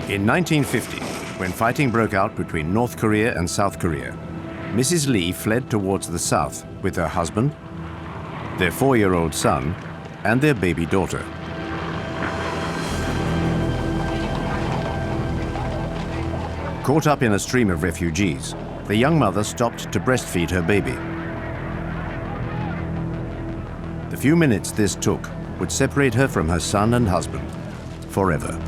In 1950, when fighting broke out between North Korea and South Korea, Mrs. Lee fled towards the south with her husband, their 4-year-old son, and their baby daughter. Caught up in a stream of refugees, the young mother stopped to breastfeed her baby. The few minutes this took would separate her from her son and husband forever.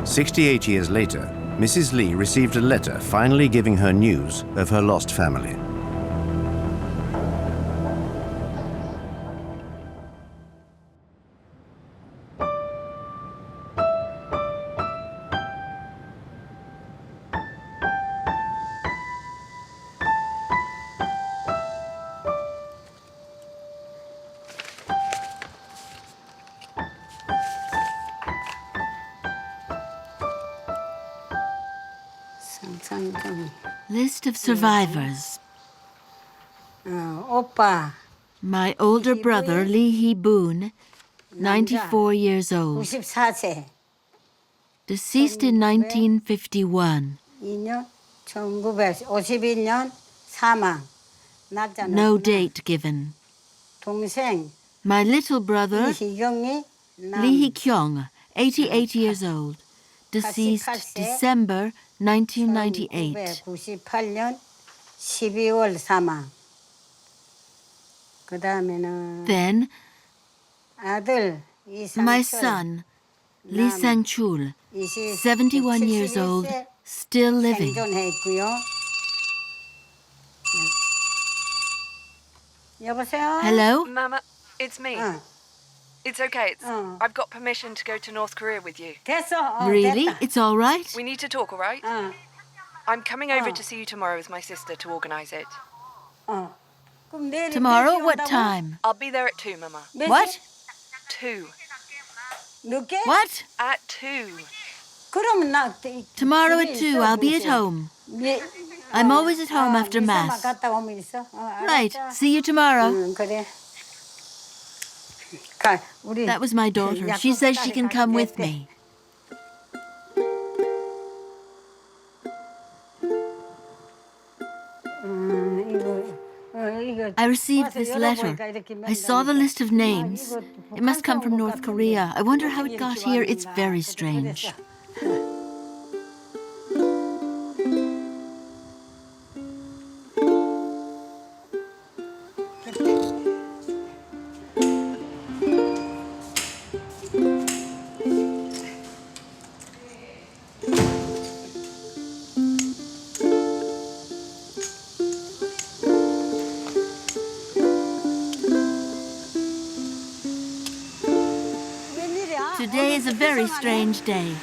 "68 years later, Mrs. Lee received a letter finally giving her news of her lost family. List of survivors. 오빠, My older brother, Lee Geumsum, 94 years old, 94세, deceased in 1951. 2년 1951년 사망. 날짜 No 넣었구나. date given. 동생 My little brother, 이희경이 Lee Geumsum, 88 years old, deceased 88세, December 1998. 1998년 12월 사망. 그 다음에는 Then, 아들 my 이상철 son, Lee Sang-chul, 71 years old, 71세 still living. 생존해 있고요. 여보세요? Hello? Mama, it's me. 어, It's okay. Oh. I've got permission to go to North Korea with you. 됐어. Really? 됐다. It's all right? We need to talk, all right? 어, I'm coming over Oh. to see you tomorrow with my sister to organise it. 어. 그럼 내일 Tomorrow? 몇 시에 What 온다고? time? I'll be there at 2, Mama. 몇 시? What? 2. 늦게? What? At 2. 그러면 나 Tomorrow 집에 at 2, 있어, I'll be at 그치? home. 미- I'm 어, always at home after 미사만 Mass. 갔다 오면 있어. Right, 알았어. see you tomorrow. 응, 그래. 가, 우리 That was my daughter. 약속 She says she 따라 can 가면 come with 됐대. me. 이거 I received 와서 this 열어보니까 letter. 이렇게 I saw the list of names. 이거 It must come from 북한 North 사람 Korea. I wonder how it got 이렇게 here. It's 왔는가. very 그래서 strange. 웬일이야? Today is a very strange day.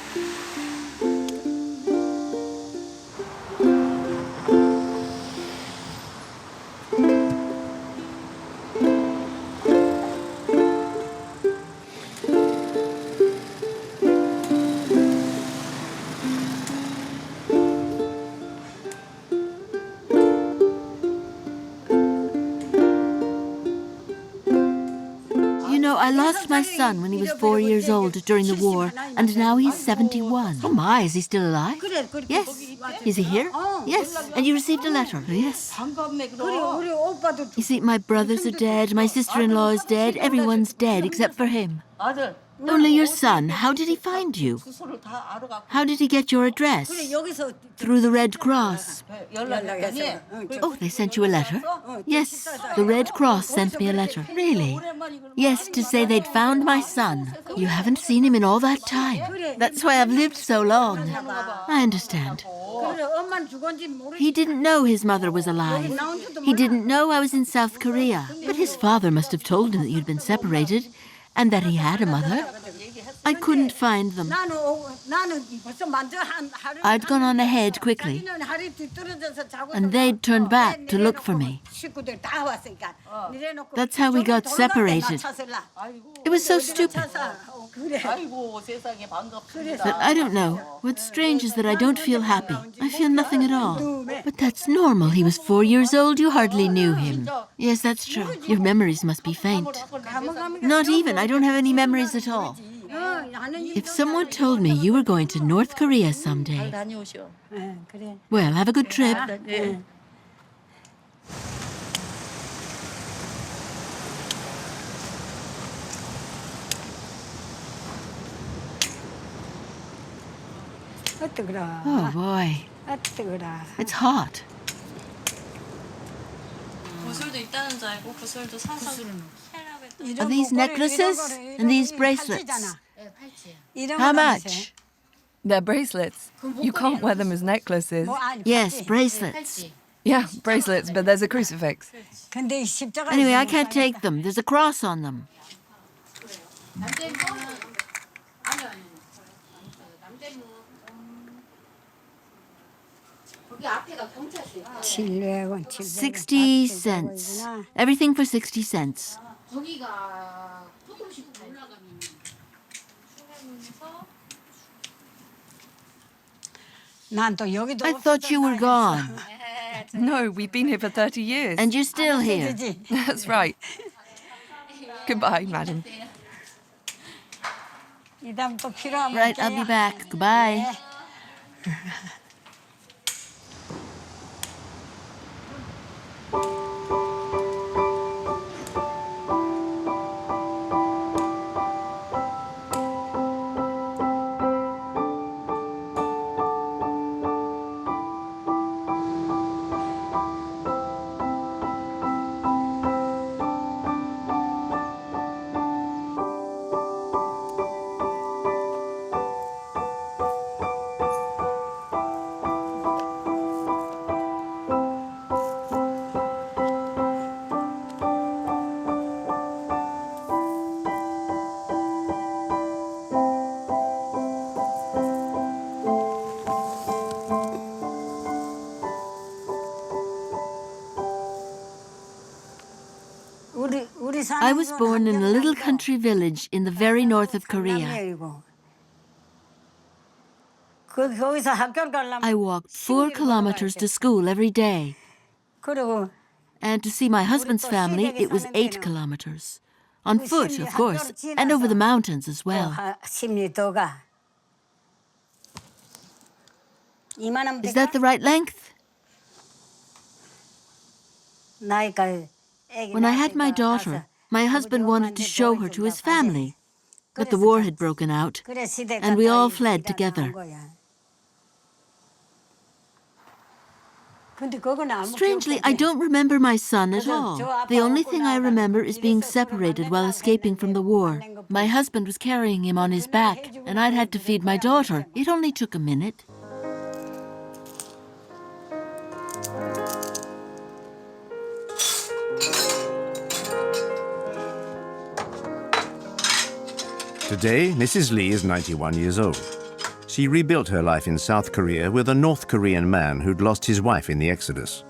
You know, I lost my son when he was 4 years old during the war, and now he's 71. Oh my, is he still alive? 그래, 그렇게 Yes. Is he here? Yes. And you received a letter? Yes. 그래, 우리 오빠도 You see, my brothers are dead, my sister-in-law is dead, everyone's dead except for him. 아들 Only your son. How did he find you? 주소를 다 알아갖고 How did he get your address? 여기서 Through the Red Cross. 연락했더니 Oh, they sent you a letter? Yes, the Red Cross sent me a letter. Really? Yes, to say they'd found my son. You haven't seen him in all that time. That's why I've lived so long. I understand. 그래, 엄마는 죽은지 모르. He didn't know his mother was alive. He didn't know I was in South Korea. But his father must have told him that you'd been separated and that he had a mother. I couldn't find them. 나는 벌써 먼저 한 하루. I'd gone on ahead quickly, 자기는 하루 뒤떨어져서 자고. and they'd turned back to look for me. 식구들 다 왔으니까. That's how we got separated. It was so stupid. 아이고 세상에 반갑습니다. But I don't know. What's strange is that I don't feel happy. I feel nothing at all. But that's normal. He was 4 years old. You hardly knew him. Yes, that's true. Your memories must be faint. Not even. I don't have any memories at all. If someone told me you were going to North Korea someday, 다녀오셔. well, have a good trip. 예. 뜨거라. Oh boy, 뜨거라. it's hot. 구슬도 있다는 줄 알고 구슬도 사서 하려고 했더니 Are these necklaces and these bracelets? How much? They're bracelets. You can't wear them as necklaces. Yes, bracelets. Yeah, bracelets, but there's a crucifix. Anyway, I can't take them. There's a cross on them. 칠레원 60 cents. Everything for 60 cents. 난또 여기도 I thought you were gone. No, we've been here for 30 years. And you're still here. That's right. Goodbye, madam. 이다음 또 필요하면 Right, I'll be back. Goodbye. I was born in a little country village in the very north of Korea. 거기서 학교를 가려면 I walked 4 kilometers to school every day. 그리고 And to see my husband's family, it was 8 kilometers. On foot, of course, and over the mountains as well. 10리 더 가. 이만하면 Is that the right length? 나이가 When I had my daughter, my husband wanted to show her to his family. But the war had broken out, and we all fled together. Strangely, I don't remember my son at all. The only thing I remember is being separated while escaping from the war. My husband was carrying him on his back, and I'd had to feed my daughter. It only took a minute. Today, Mrs. Lee is 91 years old. She rebuilt her life in South Korea with a North Korean man who'd lost his wife in the Exodus.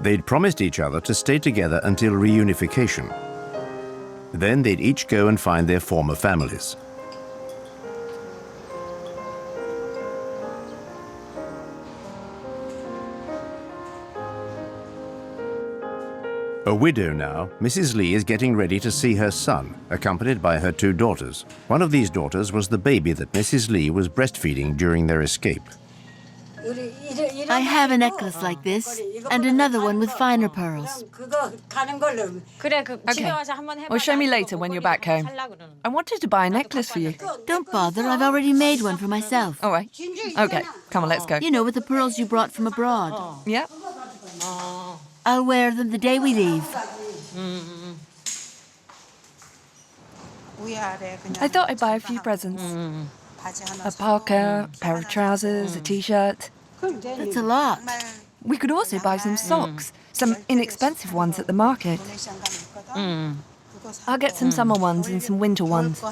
They'd promised each other to stay together until reunification. Then they'd each go and find their former families. A widow now, Mrs. Lee is getting ready to see her son, accompanied by her 2 daughters. One of these daughters was the baby that Mrs. Lee was breastfeeding during their escape. I have a necklace like this, and another one with finer pearls. Okay. Or show me later when you're back home. I wanted to buy a necklace for you. Don't bother, I've already made one for myself. All right. Okay, come on, let's go. You know, with the pearls you brought from abroad. Yeah? I'll wear them the day we leave. I thought I'd buy a few presents. A parka, a pair of trousers, a t-shirt. That's a lot. We could also buy some socks, some inexpensive ones at the market. I'll get some summer ones and some winter ones.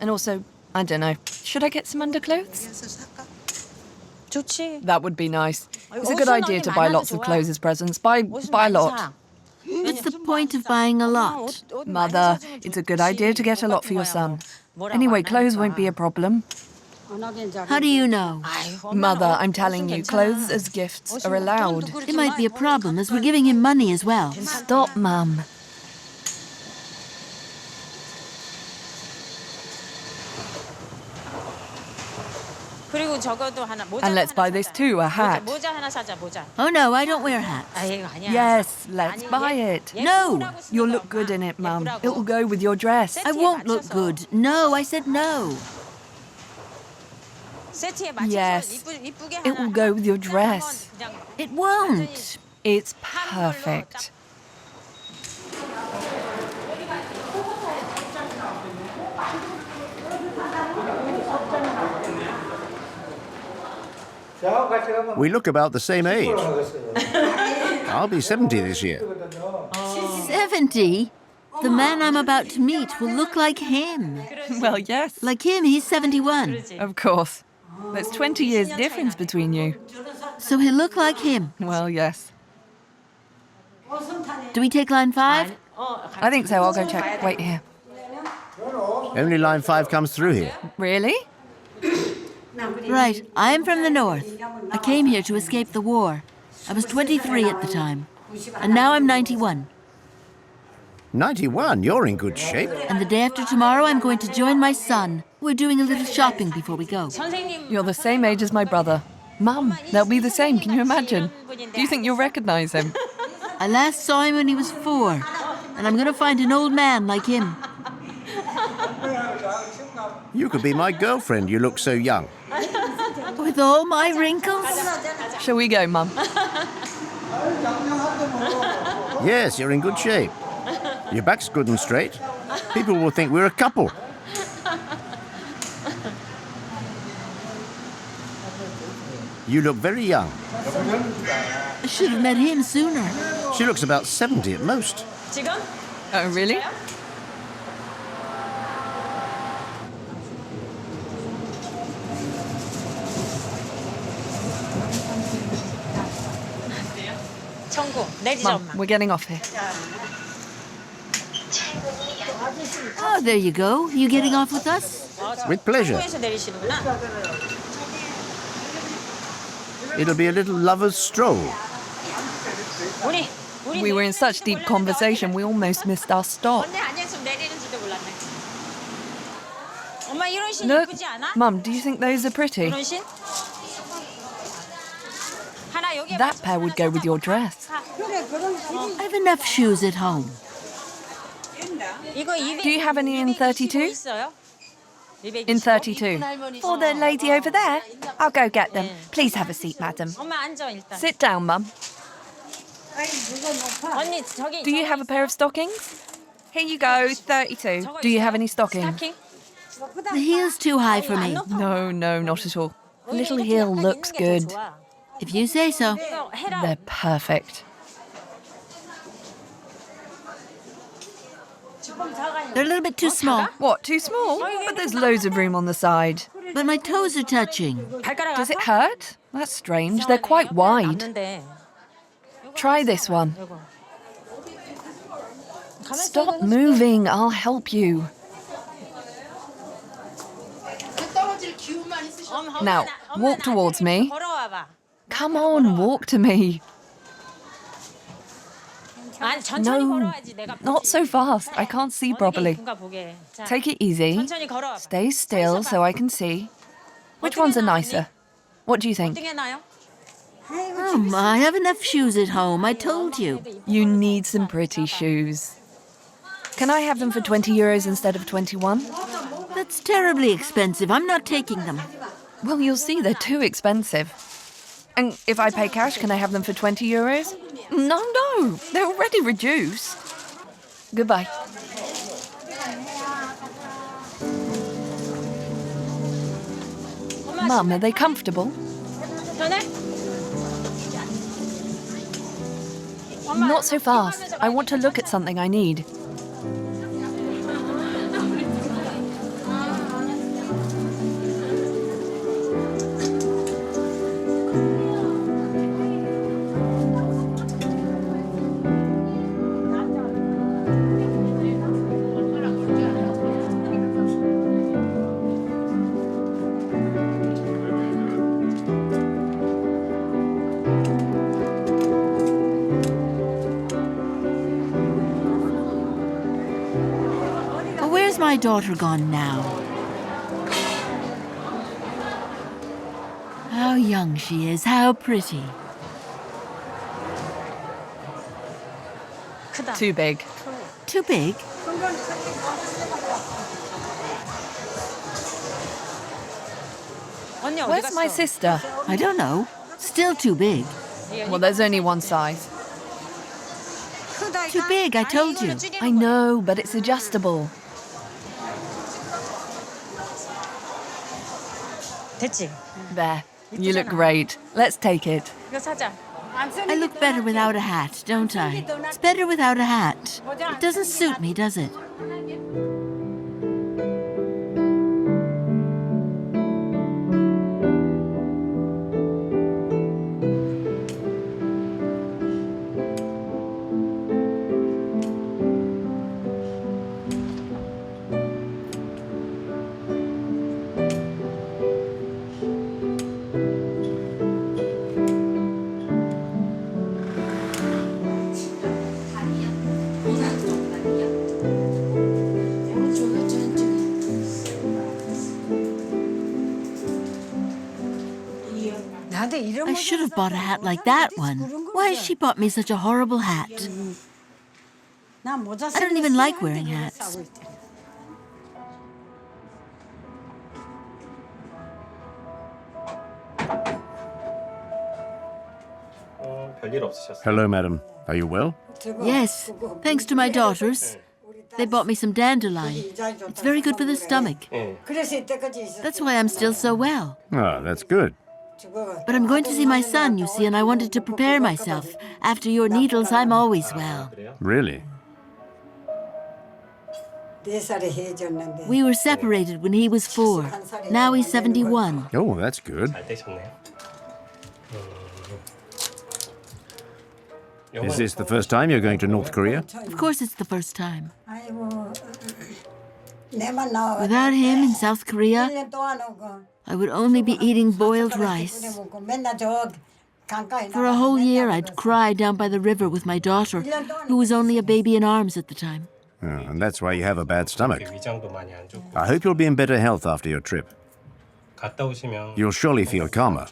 And also, I don't know, should I get some underclothes? 좋지. That would be nice. It's a good idea to buy lots of clothes as presents. Buy a lot. What's the point of buying a lot? Mother, it's a good idea to get a lot for your son. Anyway, clothes won't be a problem. How do you know? Mother, I'm telling you, clothes as gifts are allowed. It might be a problem as we're giving him money as well. Stop, Mum. And let's buy this too, a hat. Oh no, I don't wear hats. Yes, let's buy it. No, You'll look good in it, Mum. It will go with your dress. I won't look good. No, I said no. Yes, it will go with your dress. It won't. It's perfect. We look about the same age. I'll be 70 this year. 70? The man I'm about to meet will look like him. Well, yes, Like him, he's 71. of course. There's 20 years difference between you. So he'll look like him. Well, yes. Do we take line 5? I think so. I'll go check. Wait here. Only line 5 comes through here. Really? Right, I'm from the north. I came here to escape the war. I was 23 at the time. And now I'm 91. 91, you're in good shape. And the day after tomorrow, I'm going to join my son. We're doing a little shopping before we go. You're the same age as my brother. Mum, they'll be the same. Can you imagine? Do you think you'll recognize him? I last saw him when he was 4. And I'm going to find an old man like him. You could be my girlfriend, you look so young. With all my wrinkles? Shall we go, Mum? Yes, you're in good shape. Your back's good and straight. People will think we're a couple. You look very young. I should have met him sooner. She looks about 70 at most. Oh, really? Mum, we're getting off here. Oh, there you go. You getting off with us? With pleasure. It'll be a little lover's stroll. We were in such deep conversation, we almost missed our stop. Look, Mum, do you think those are pretty? That pair would go with your dress. I have enough shoes at home. Do you have any in 32? In 32. For the lady over there? I'll go get them. Please have a seat, madam. Sit down, Mum. Do you have a pair of stockings? Here you go, 32. Do you have any stockings? The heel's too high for me. No, not at all. A little heel looks good. If you say so. They're perfect. They're a little bit too small. What, too small? But there's loads of room on the side. But my toes are touching. Does it hurt? That's strange. They're quite wide. Try this one. Stop moving. I'll help you. Now, walk towards me. Come on, walk to me. No, not so fast. I can't see properly. Take it easy. Stay still so I can see. Which ones are nicer? What do you think? Oh, I have enough shoes at home. I told you. You need some pretty shoes. Can I have them for 20 euros instead of 21? That's terribly expensive. I'm not taking them. Well, you'll see they're too expensive. And if I pay cash, can I have them for 20 euros? No, they're already reduced. Goodbye. Mum, are they comfortable? Not so fast. I want to look at something I need. my daughter gone now? How young she is, how pretty. Too big. Too big? Where's my sister? I don't know. Still too big. Well, there's only one size. Too big, I told you. I know, but it's adjustable. 됐지? There. You look great. Let's take it. I look better without a hat, don't I? It's better without a hat. It doesn't suit me, does it? I should have bought a hat like that one. Why has she bought me such a horrible hat? I don't even like wearing hats. Hello, madam. Are you well? Yes, thanks to my daughters. They bought me some dandelion. It's very good for the stomach. That's why I'm still so well. Ah, that's good. But I'm going to see my son, you see, and I wanted to prepare myself. After your needles, I'm always well. Really? We were separated when he was 4. Now he's 71. Oh, that's good. Is this the first time you're going to North Korea? Of course it's the first time. Without him in South Korea, I would only be eating boiled rice. For a whole year, I'd cry down by the river with my daughter, who was only a baby in arms at the time. Oh, and that's why you have a bad stomach. I hope you'll be in better health after your trip. You'll surely feel calmer.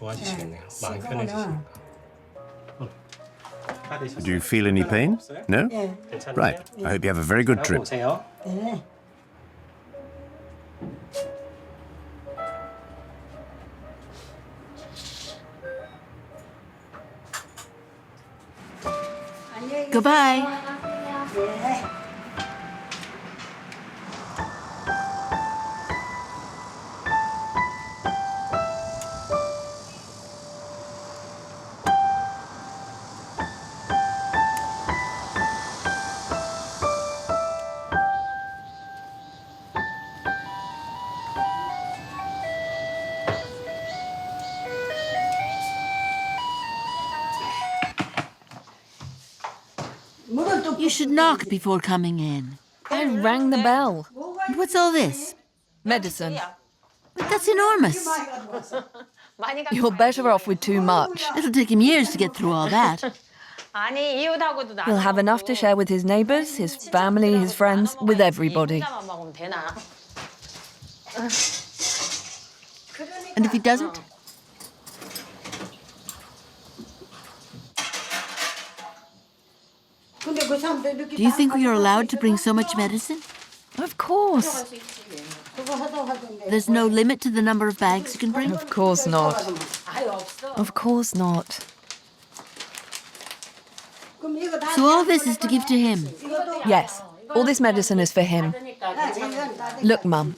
Do you feel any pain? No? Right. I hope you have a very good trip. Goodbye. You should knock before coming in. I rang the bell. And what's all this? Medicine. But that's enormous. You're better off with too much. It'll take him years to get through all that. He'll have enough to share with his neighbours, his family, his friends, with everybody. And if he doesn't? Do you think you're allowed to bring so much medicine? Of course. There's no limit to the number of bags you can bring? Of course not. Of course not. So all this is to give to him? Yes, all this medicine is for him. Look, Mum,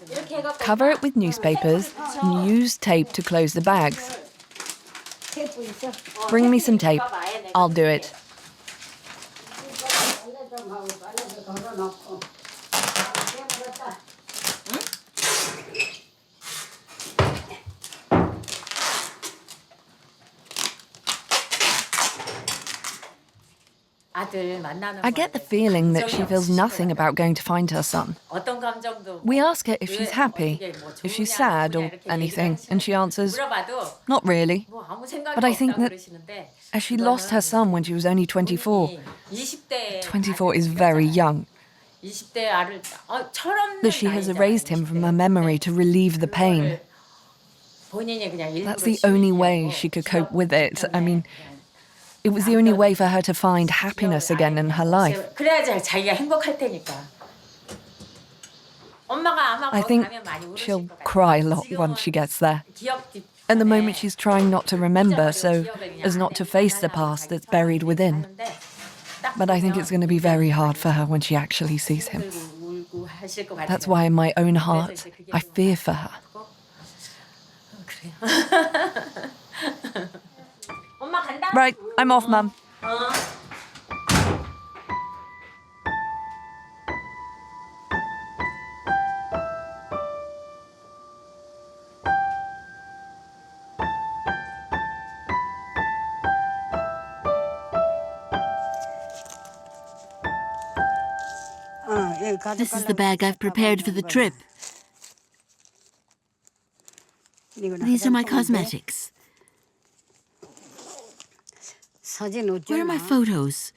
cover it with newspapers and use tape to close the bags. Bring me some tape. I'll do it. I get the feeling that she feels nothing about going to find her son. We ask her if she's happy, if she's sad or anything, and she answers, not really. But I think that as she lost her son when she was only 24, 24 is very young. That she has erased him from her memory to relieve the pain. That's the only way she could cope with it. I mean, it was the only way for her to find happiness again in her life. I think she'll cry a lot once she gets there. At the moment she's trying not to remember so as not to face the past that's buried within. But I think it's going to be very hard for her when she actually sees him. That's why in my own heart, I fear for her. Right, I'm off, Mum. This is the bag I've prepared for the trip. These are my cosmetics. Where are my photos?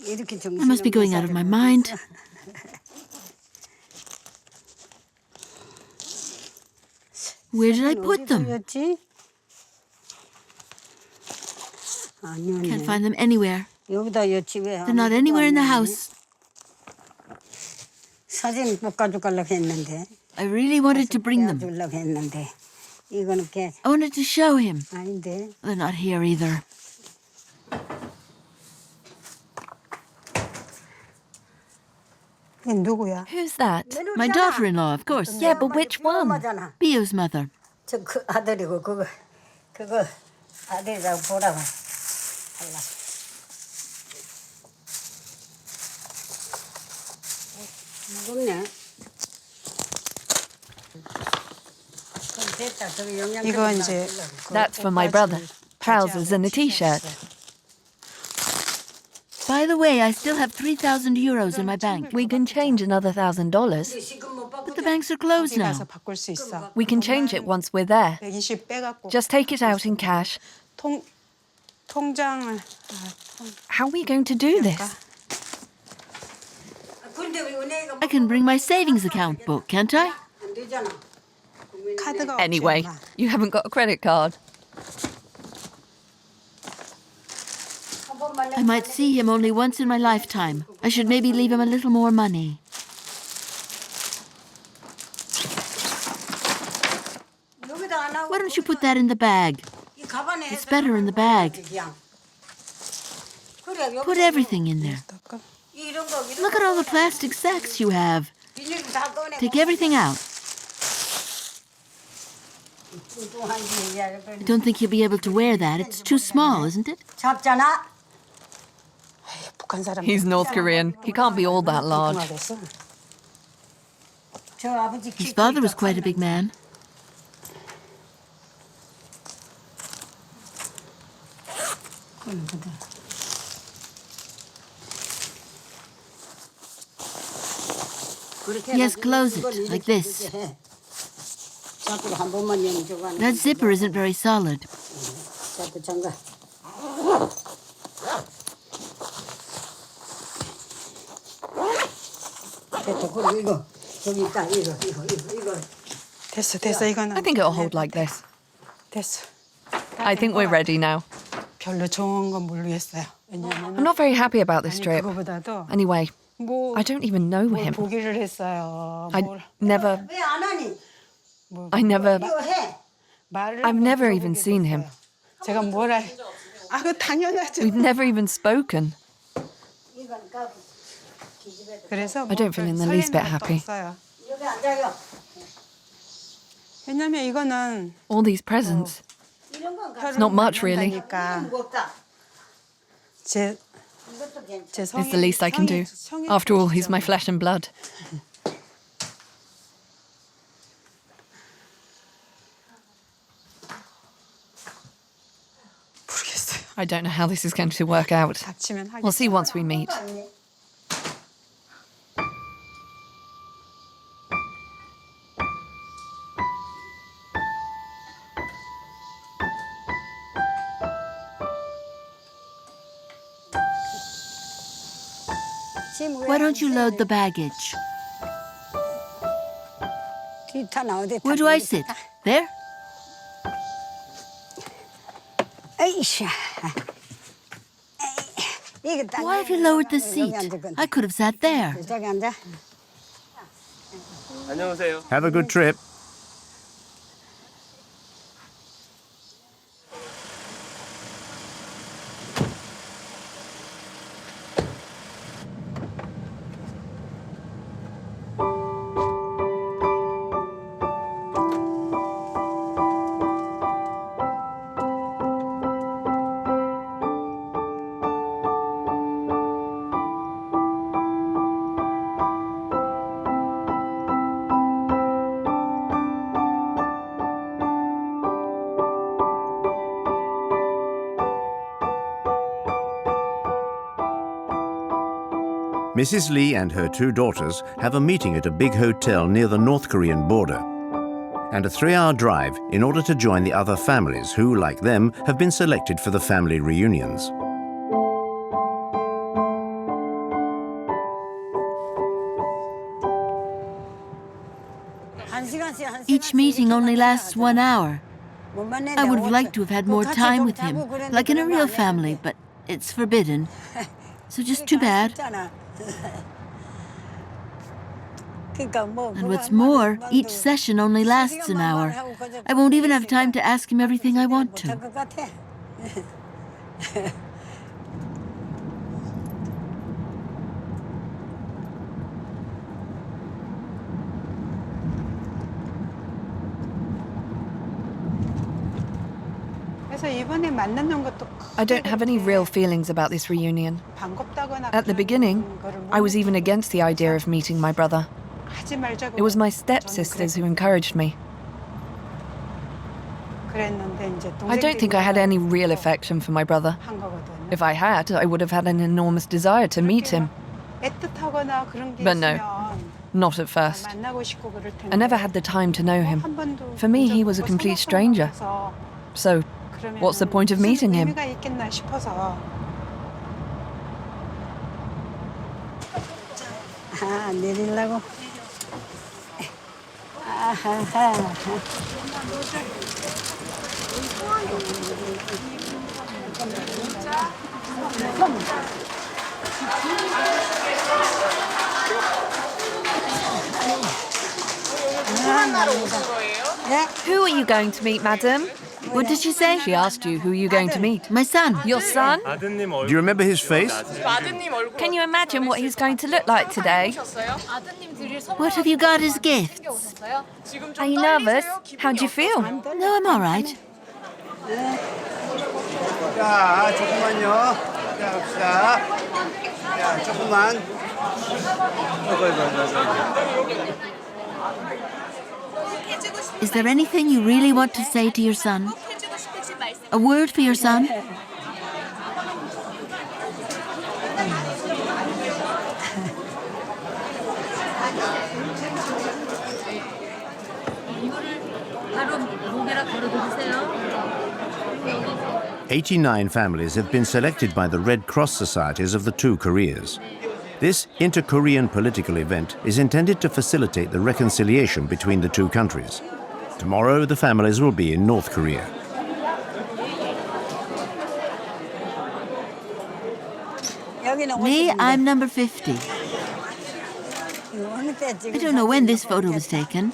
I must be going out of my mind. Where did I put them? Can't find them anywhere. They're not anywhere in the house. I really wanted to bring them. I wanted to show him. They're not here either. Who's that? My daughter-in-law, of course. Yeah, but which one? Bio's mother. That's for my brother. Trousers and a t-shirt. By the way, I still have 3,000 euros in my bank. We can change another $1,000. But the banks are closed now. We can change it once we're there. Just take it out in cash. How are we going to do this? I can bring my savings account book, can't I? Anyway, you haven't got a credit card. I might see him only once in my lifetime. I should maybe leave him a little more money. Why don't you put that in the bag? It's better in the bag. Put everything in there. Look at all the plastic sacks you have. Take everything out. I don't think you'll be able to wear that. It's too small, isn't it? He's North Korean. He can't be all that large. His father was quite a big man. Yes, close it, like this. That zipper isn't very solid. I think it'll hold like this. I think we're ready now. I'm not very happy about this trip. Anyway, I don't even know him. I've never even seen him. We've never even spoken. I don't feel in the least bit happy. All these presents. It's not much, really. It's the least I can do. After all, he's my flesh and blood. I don't know how this is going to work out. We'll see once we meet. Why don't you load the baggage? Where do I sit? There? Why have you lowered the seat? I could have sat there. 저기 앉아. Have a good trip. Mrs. Lee and her 2 daughters have a meeting at a big hotel near the North Korean border, and a 3-hour drive in order to join the other families who, like them, have been selected for the family reunions. Each meeting only lasts 1 hour. I would have liked to have had more time with him, like in a real family, but it's forbidden. So just too bad. And what's more, each session only lasts an hour. I won't even have time to ask him everything I want to. I don't have any real feelings about this reunion. At the beginning, I was even against the idea of meeting my brother. It was my stepsisters who encouraged me. I don't think I had any real affection for my brother. If I had, I would have had an enormous desire to meet him. But no, not at first. I never had the time to know him. For me, he was a complete stranger. So, what's the point of meeting him? 내리려고. Who are you going to meet, madam? What did she say? She asked you who are you going to meet. My son. Your son? Do you remember his face? Can you imagine what he's going to look like today? What have you got as gifts? Are you nervous? How do you feel? No, I'm all right. 자, 조금만요. 자, 갑시다. 자, 조금만. Is there anything you really want to say to your son? A word for your son? "89 families have been selected by the Red Cross societies of the 2 Koreas. This inter-Korean political event is intended to facilitate the reconciliation between the 2 countries. Tomorrow, the families will be in North Korea. Me, I'm number 50. I don't know when this photo was taken.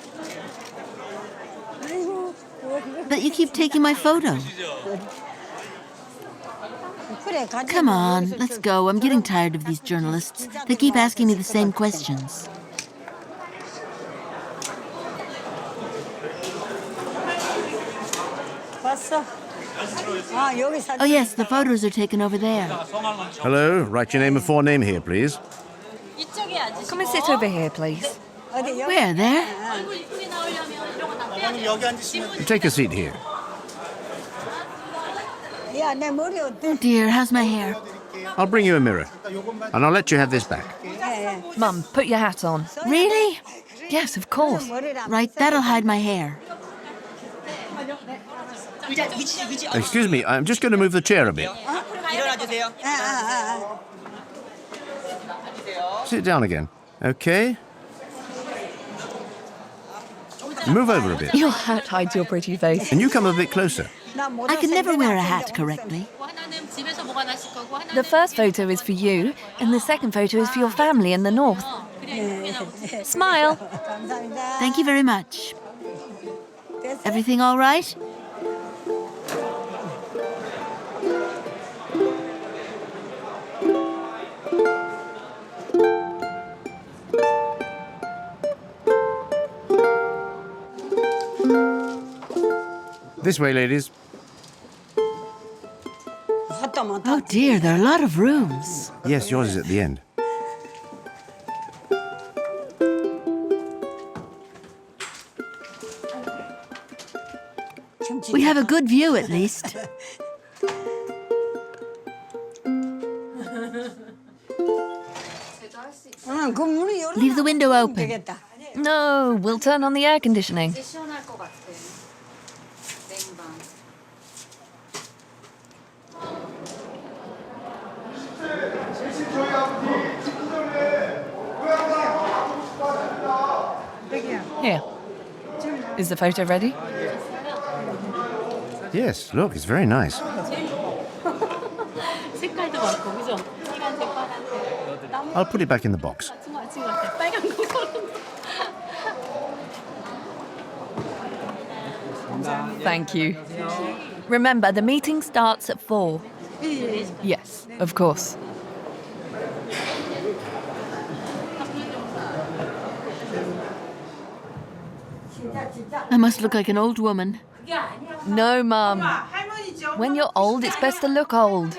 But you keep taking my photo. Come on, let's go. I'm getting tired of these journalists. They keep asking me the same questions. Oh yes, the photos are taken over there. Hello, write your name and forename here, please. Come and sit over here, please. Where, there? Take a seat here. Oh dear, how's my hair? I'll bring you a mirror, and I'll let you have this back. Mum, put your hat on. Really? Yes, of course. Right, that'll hide my hair. Excuse me, I'm just going to move the chair a bit. Sit down again. Okay. Move over a bit. Your hat hides your pretty face. And you come a bit closer. I can never wear a hat correctly. The first photo is for you, and the second photo is for your family in the north. Smile. Thank you very much. Everything all right? This way, ladies. Oh dear, there are a lot of rooms. Yes, yours is at the end. We have a good view at least. Leave the window open. No, we'll turn on the air conditioning. Here. Is the photo ready? Yes, look, it's very nice. I'll put it back in the box. Thank you. Remember, the meeting starts at 4. Yes, of course. I must look like an old woman. No, Mum. When you're old, it's best to look old.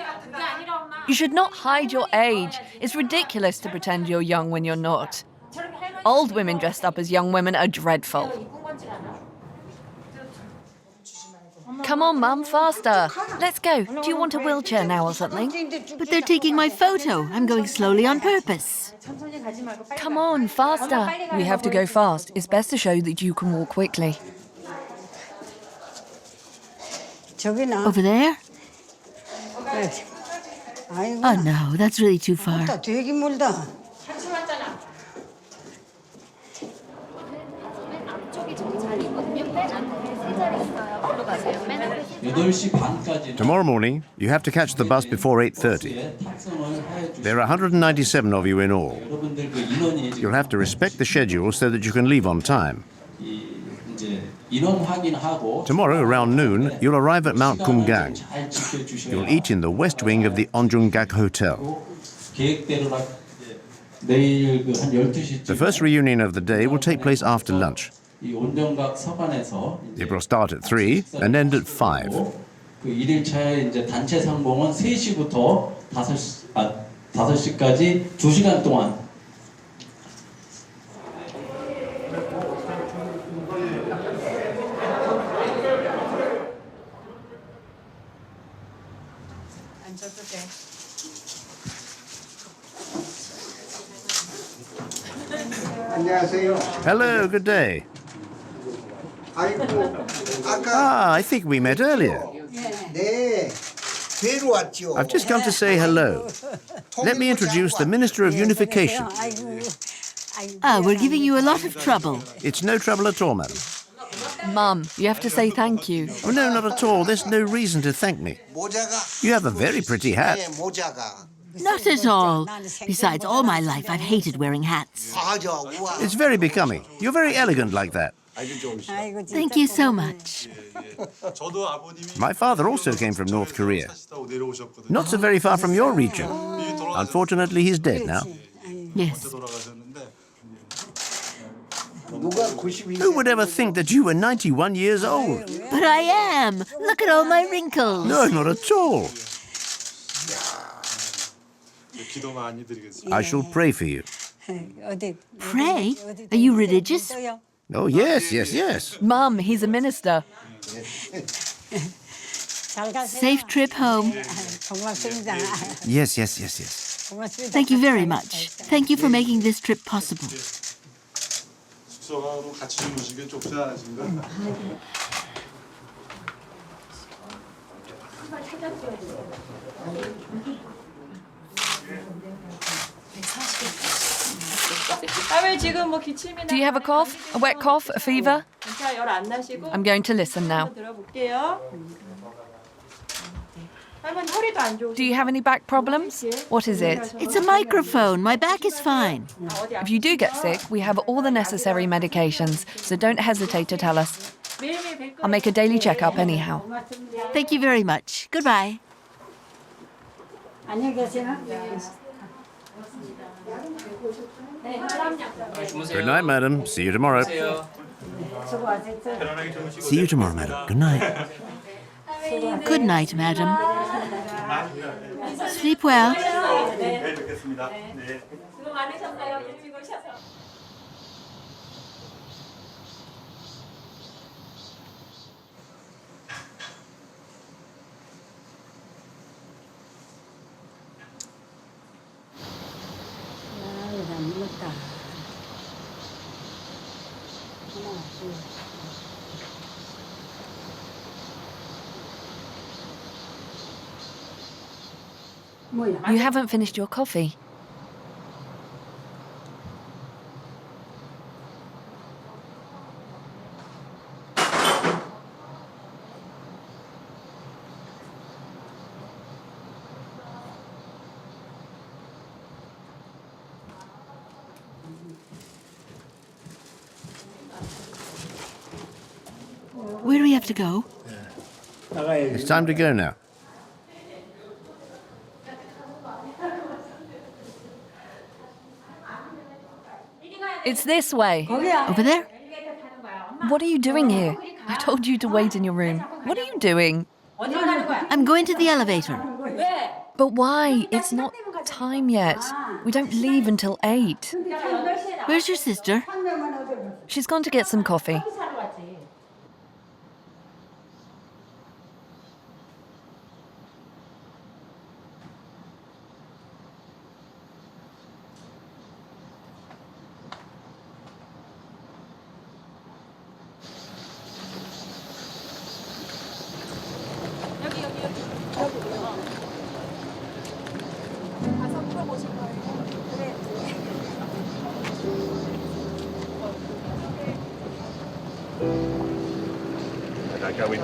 You should not hide your age. It's ridiculous to pretend you're young when you're not. Old women dressed up as young women are dreadful. Come on, Mum, faster. Let's go. Do you want a wheelchair now or something? But they're taking my photo. I'm going slowly on purpose. Come on, faster. We have to go fast. It's best to show that you can walk quickly. Over there? Oh no, that's really too far. Tomorrow morning, you have to catch the bus before 8:30. There are 197 of you in all. You'll have to respect the schedule so that you can leave on time. Tomorrow, around noon, you'll arrive at Mount Kumgang. You'll eat in the west wing of the Onjunggak Hotel. The first reunion of the day will take place after lunch. It will start at 3 and end at 5. 그 1일차에 이제 단체 상봉은 3시부터 5시까지 2시간 동안 안녕하세요. Hello, good day. I think we met earlier. 네, 뵈러 왔죠. I've just come to say hello. Let me introduce the Minister of Unification. We're giving you a lot of trouble. It's no trouble at all, madam. Mum, you have to say thank you. Oh, no, not at all. There's no reason to thank me. You have a very pretty hat. Not at all. Besides, all my life I've hated wearing hats. It's very becoming. You're very elegant like that. Thank you so much. My father also came from North Korea. Not so very far from your region. Unfortunately, he's dead now. Yes. Who would ever think that you were 91 years old? But I am. Look at all my wrinkles. No, not at all. I shall pray for you. Pray? Are you religious? Oh, yes, yes, yes. Mum, he's a minister. Safe trip home. Yes, yes, yes, yes. Thank you very much. Thank you for making this trip possible. Do you have a cough? A wet cough? A fever? 열안 나시고 I'm going to listen now. 들어볼게요. 할머니 허리도 안 좋으세요? Do you have any back problems? What is it? It's a microphone. My back is fine. If you do get sick, we have all the necessary medications, so don't hesitate to tell us. I'll make a daily checkup anyhow. Thank you very much. Goodbye. 안녕히 계세요. Good night, madam. See you tomorrow. 수고하셨어요. See you tomorrow, madam. Good night. Good night, madam. Sleep well. 아유, 다 먹었다. 하나, 둘. 뭐야? You haven't finished your coffee. Where do we have to go? It's time to go now. It's this way. Over there? What are you doing here? I told you to wait in your room. What are you doing? I'm going to the elevator. But why? It's not time yet. We don't leave until 8. Where's your sister? She's gone to get some coffee. Go in.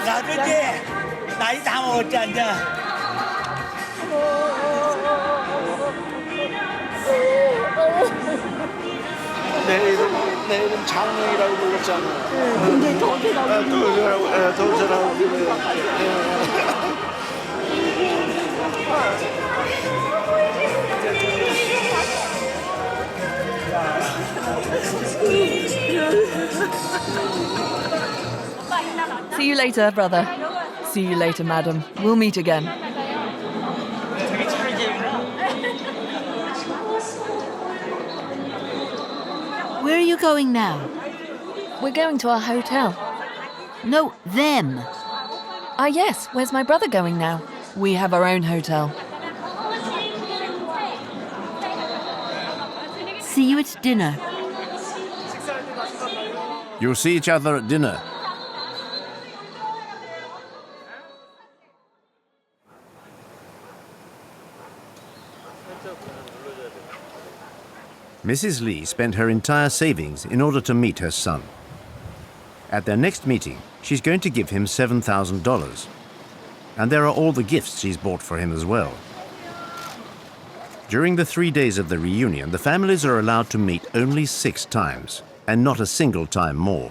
나도 이제 나이 다 먹었지 앉아. 내 이름 장명이라고 불렀잖아. 근데 도저라고 See you later, brother. See you later, madam. We'll meet again. Where are you going now? We're going to our hotel. No, them. Ah, yes. Where's my brother going now? We have our own hotel. See you at dinner. You'll see each other at dinner. Mrs. Lee spent her entire savings in order to meet her son. At their next meeting, she's going to give him $7,000. And there are all the gifts she's bought for him as well. During the 3 days of the reunion, the families are allowed to meet only 6 times, and not a single time more.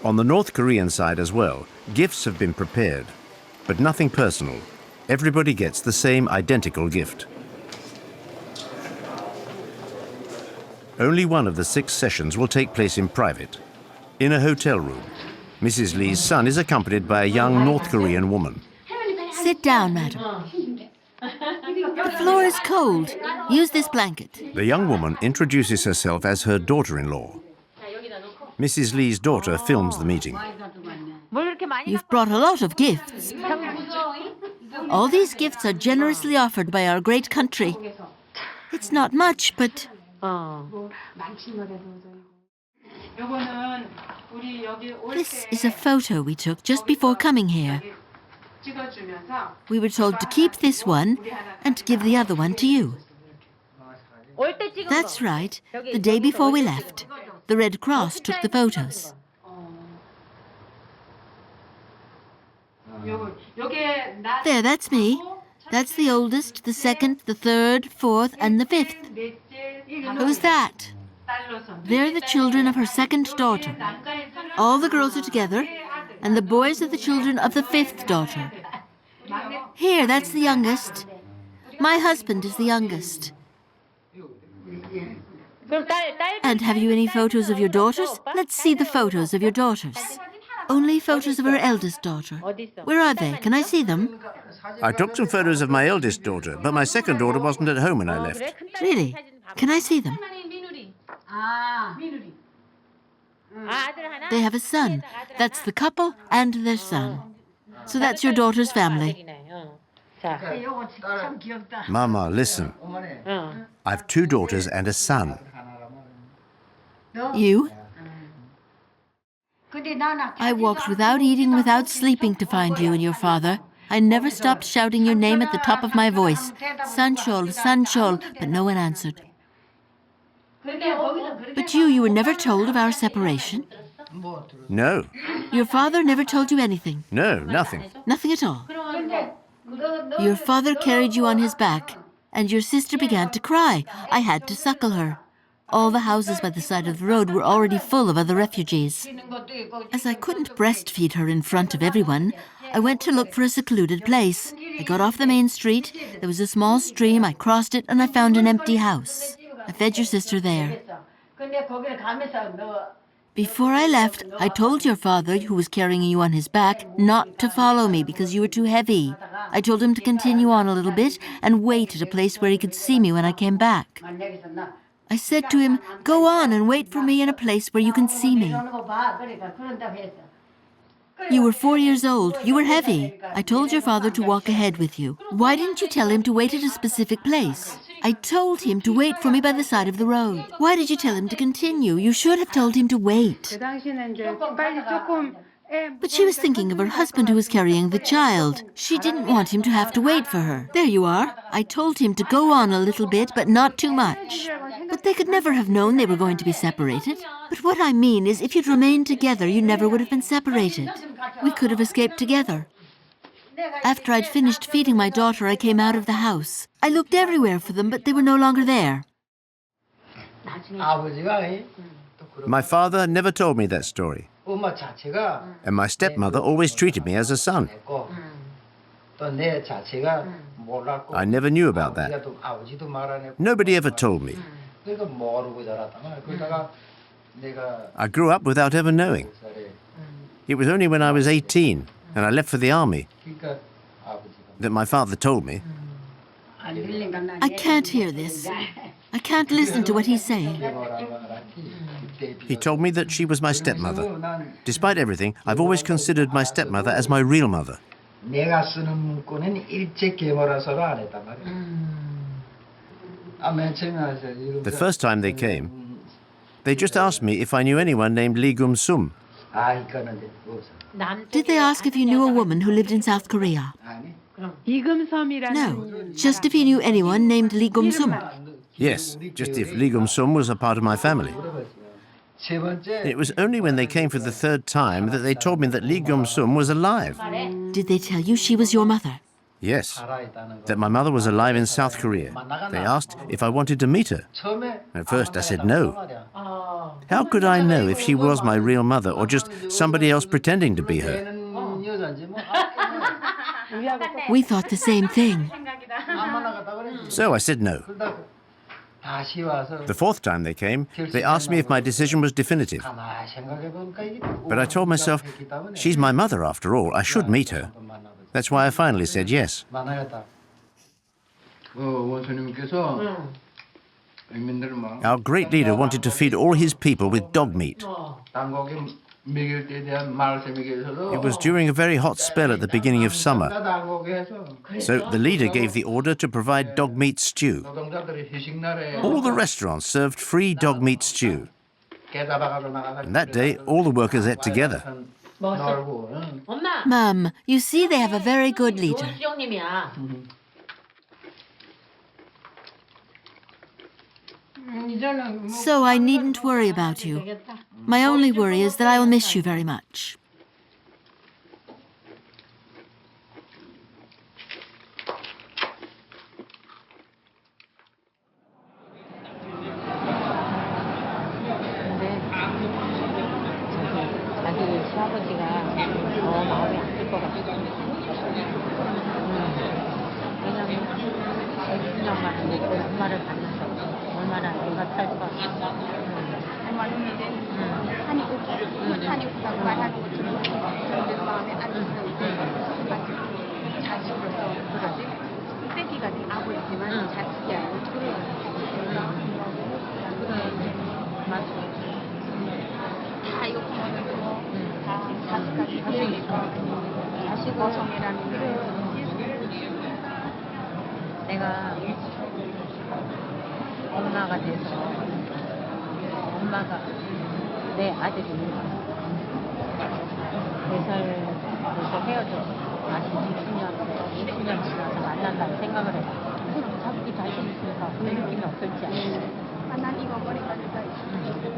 On the North Korean side as well, gifts have been prepared, but nothing personal. Everybody gets the same identical gift. Only one of the 6 sessions will take place in private, in a hotel room. Mrs. Lee's son is accompanied by a young North Korean woman. Sit down, madam. The floor is cold. Use this blanket. The young woman introduces herself as her daughter-in-law. Mrs. Lee's daughter films the meeting. You've brought a lot of gifts. All these gifts are generously offered by our great country. It's not much, but... This is a photo we took just before coming here. We were told to keep this one and to give the other one to you. That's right, the day before we left. The Red Cross took the photos. There, that's me. That's the oldest, the second, the third, fourth, and the fifth. Who's that? They're the children of her second daughter. All the girls are together, and the boys are the children of the fifth daughter. Here, that's the youngest. My husband is the youngest. And have you any photos of your daughters? Let's see the photos of your daughters. Only photos of her eldest daughter. Where are they? Can I see them? I took some photos of my eldest daughter, but my second daughter wasn't at home when I left. Really? Can I see them? They have a son. That's the couple and their son. So that's your daughter's family. Mama, listen. I've 2 daughters and a son. You? I walked without eating, without sleeping to find you and your father. I never stopped shouting your name at the top of my voice. Sanchol, Sanchol, but no one answered. But you were never told of our separation? No. Your father never told you anything? No, nothing. Nothing at all? Your father carried you on his back, and your sister began to cry. I had to suckle her. All the houses by the side of the road were already full of other refugees. As I couldn't breastfeed her in front of everyone, I went to look for a secluded place. I got off the main street. There was a small stream. I crossed it, and I found an empty house. I fed your sister there. Before I left, I told your father, who was carrying you on his back, not to follow me because you were too heavy. I told him to continue on a little bit and wait at a place where he could see me when I came back. I said to him, go on and wait for me in a place where you can see me. You were 4 years old. You were heavy. I told your father to walk ahead with you. Why didn't you tell him to wait at a specific place? I told him to wait for me by the side of the road. Why did you tell him to continue? You should have told him to wait. But she was thinking of her husband who was carrying the child. She didn't want him to have to wait for her. There you are. I told him to go on a little bit, but not too much. But they could never have known they were going to be separated. But what I mean is, if you'd remained together, you never would have been separated. We could have escaped together. After I'd finished feeding my daughter, I came out of the house. I looked everywhere for them, but they were no longer there. My father never told me that story. And my stepmother always treated me as a son. I never knew about that. Nobody ever told me. I grew up without ever knowing. It was only when I was 18 and I left for the army that my father told me. I can't hear this. I can't listen to what he's saying. He told me that she was my stepmother. Despite everything, I've always considered my stepmother as my real mother. The first time they came, they just asked me if I knew anyone named Lee Geumsum. Did they ask if you knew a woman who lived in South Korea? No, just if he knew anyone named Lee Geumsum. Yes, just if Lee Geumsum was a part of my family. It was only when they came for the third time that they told me that Lee Geumsum was alive. Did they tell you she was your mother? Yes, that my mother was alive in South Korea. They asked if I wanted to meet her. At first I said no. How could I know if she was my real mother or just somebody else pretending to be her? We thought the same thing. So I said no. The fourth time they came, they asked me if my decision was definitive. But I told myself, she's my mother after all, I should meet her. That's why I finally said yes. Our great leader wanted to feed all his people with dog meat. It was during a very hot spell at the beginning of summer. So the leader gave the order to provide dog meat stew. All the restaurants served free dog meat stew. And that day, all the workers ate together. Mum, you see they have a very good leader. So I needn't worry about you. My only worry is that I will miss you very much. 내가 엄마가 돼서 엄마가 내 아들이 4살에서 헤어져 다시 60년 지나서 만난다는 생각을 해봐. 자기 자신 있으니까 그 느낌이 어떨지 알지? 난 이거 머리까지 내가 진짜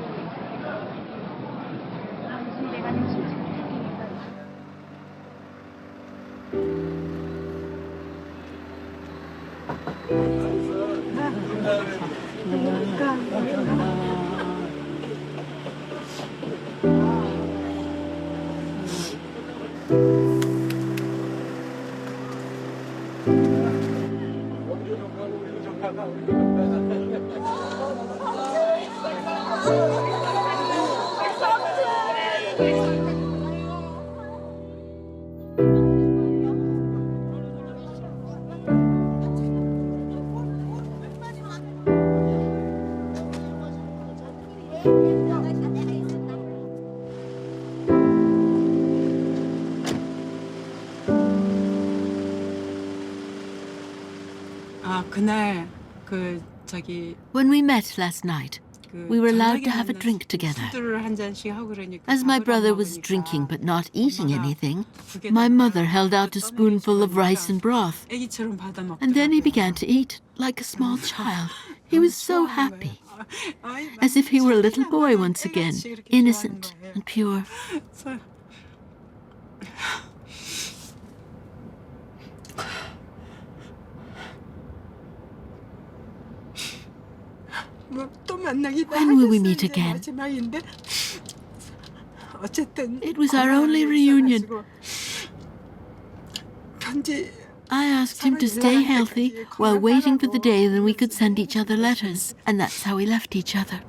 When we met last night, we were allowed to have a drink together. As my brother was drinking but not eating anything, my mother held out a spoonful of rice and broth. And then he began to eat like a small child. He was so happy, as if he were a little boy once again, innocent and pure. When will we meet again? It was our only reunion. I asked him to stay healthy while waiting for the day when we could send each other letters, and that's how we left each other.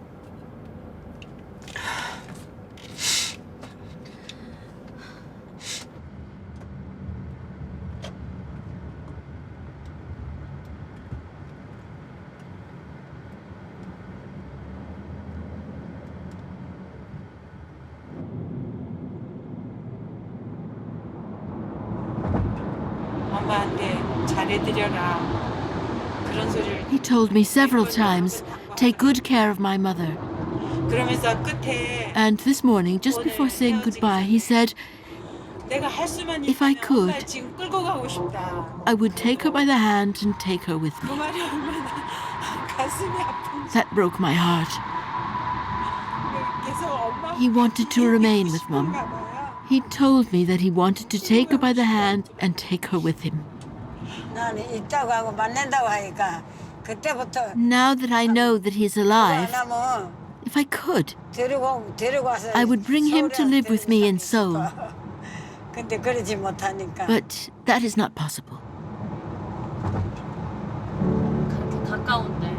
He told me several times, take good care of my mother. And this morning, just before saying goodbye, he said, If I could, I would take her by the hand and take her with me. That broke my heart. He wanted to remain with Mum. He told me that he wanted to take her by the hand and take her with him. Now that I know that he's alive, if I could, I would bring him to live with me in Seoul. But that is not possible. 그렇게 가까운데